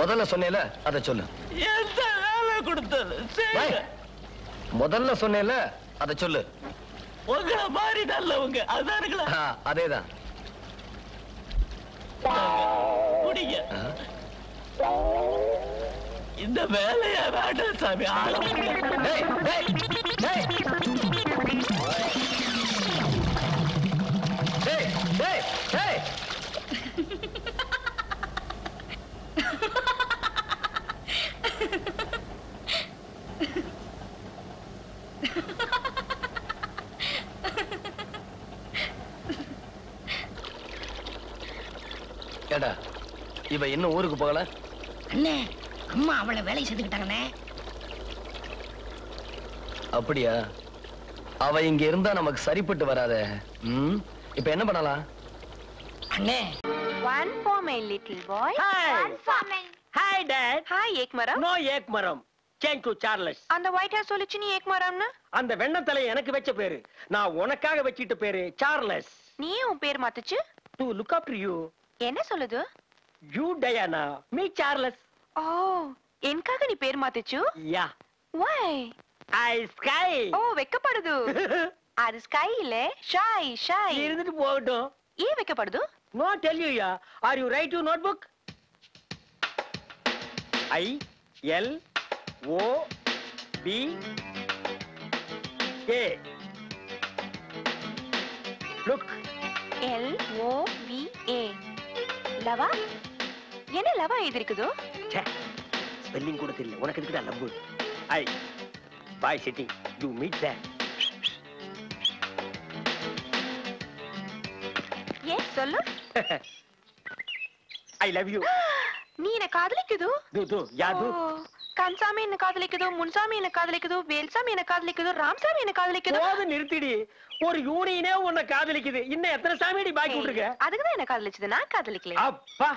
முதல்ல சொன்னேல அத சொல்லு. என்ன வேலை கொடுத்தாலும் செய்வேன். முதல்ல சொன்னேல அத சொல்லு. உங்கள மாதிரி நல்லவங்க அதானுங்களா? அதேதான். குடிங்க. இந்த வேலையா வேண்டாம் சாமி. ஆளம். டேய் டேய் டேய் டேய் டேய் டேய். ஏடா இவ இன்னும் ஊருக்கு போகல? அண்ணே, அம்மா அவளை வேலையை செஞ்சுக்கிட்டாங்கண்ணே. அப்படியா? அவ இங்க இருந்தா நமக்கு சரிப்பட்டு வராதே. இப்ப என்ன பண்ணலாம்? அண்ணே, One for my little boy. One for my. Hi Dad. Hi, ek maram. No ek maram. Change to Charles. அந்த white hair சொல்லுச்சு நீ ek maramனா? அந்த வெண்ணத்தலை எனக்கு வெச்ச பேரு. நான் உனக்காக வெச்சிட்ட பேரு சார்லஸ். நீ உன் பேர் மாத்துச்சு? To look after you. என்ன சொல்லுது? You Diana, me Charles. Oh, எனக்காக நீ பேர் மாத்துச்சு? Yeah. Why? I Sky. Oh, வெக்கப்படுது. அது ஸ்கை இல்ல, ஷை ஷை. இருந்துட்டு போகட்டும். ஏன் வெக்கப்படுது? No tell you ya. Are you write your notebook? I L O B A. Look. L O V A. லவா? என்ன லவா எழுதிருக்குது? ஸ்பெல்லிங் கூட தெரியல. உனக்கு எதுக்குடா love? I by sitting you meet there. ஏன் சொல்லு? I love you. நீ என்ன காதலிக்குது? து து யா து. கன்சாமி என்ன காதலிக்குதோ, முன்சாமி என்ன காதலிக்குதோ, வேல்சாமி என்ன காதலிக்குதோ, ராம்சாமி என்ன காதலிக்குதோ. போது நிறுத்திடி. ஒரு யூனியனே உன்னை காதலிக்குது. இன்னும் எத்தனை சாமியடி பாக்கி விட்டுருக்க? அதுக்குதான் என்ன காதலிச்சது, நான் காதலிக்கல. அப்பா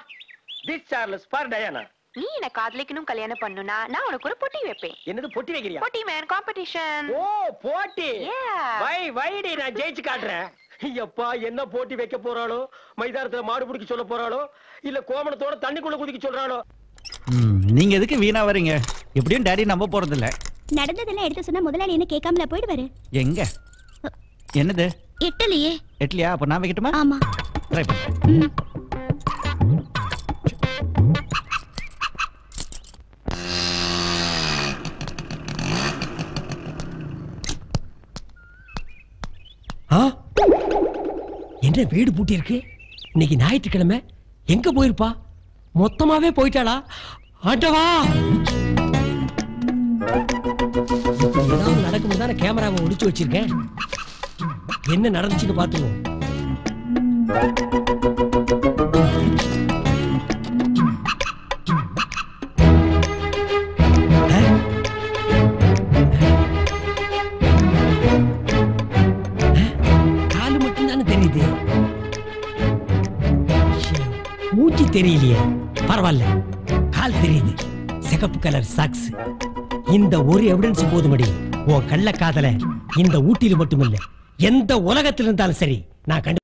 திஸ் சார்லஸ் ஃபார் டயானா. நீ என்ன காதலிக்கணும் கல்யாணம் பண்ணுனா நான் உனக்கு ஒரு போட்டி வைப்பேன். என்னது போட்டி வைக்கிறியா? போட்டி மேன், காம்படிஷன். ஓ போட்டி. வைடி நான் ஜெயிச்சு காட்டுறேன். ஐயப்பா என்ன போட்டி வைக்க போறாளோ? மைதானத்துல மாடு பிடிக்க சொல்ல போறாளோ இல்ல கோமணத்தோட தண்ணிக்குள்ள குதிக்க சொல்றாளோ? நீங்க எதுக்கு வீணா வரீங்க? எப்படியும் டாடி நம்ப போறது இல்ல. நடந்ததெல்லாம் எடுத்து சொன்னா முதல்ல என்ன கேட்காமல போயிடுவாரு. எங்க? என்னது? இட்லியே. இட்லியா? அப்ப நான் வைக்கட்டுமா? ஆமா. ட்ரை பண்ணு. என்ன வீடு பூட்டி இருக்கு? இன்னைக்கு ஞாயிற்றுக்கிழமை, எங்க போயிருப்பா? மொத்தமாவே போயிட்டாளா? ஆட்டவா ஏதாவது நடக்கும் தானே கேமராவை ஒளிச்சு வச்சிருக்கேன். என்ன நடந்துச்சுன்னு பாத்துருவோம். காலு மட்டும் தானே தெரியுது, மூச்சு தெரியலையே. பரவாயில்ல, கால் தெரியுது. சிகப்பு கலர் சாக்ஸ். இந்த ஒரு எவிடன்ஸ் போதுமடி உன் கள்ள காதல இந்த ஊட்டியில மட்டுமில்ல எந்த உலகத்தில் இருந்தாலும் சரி நான் கண்டு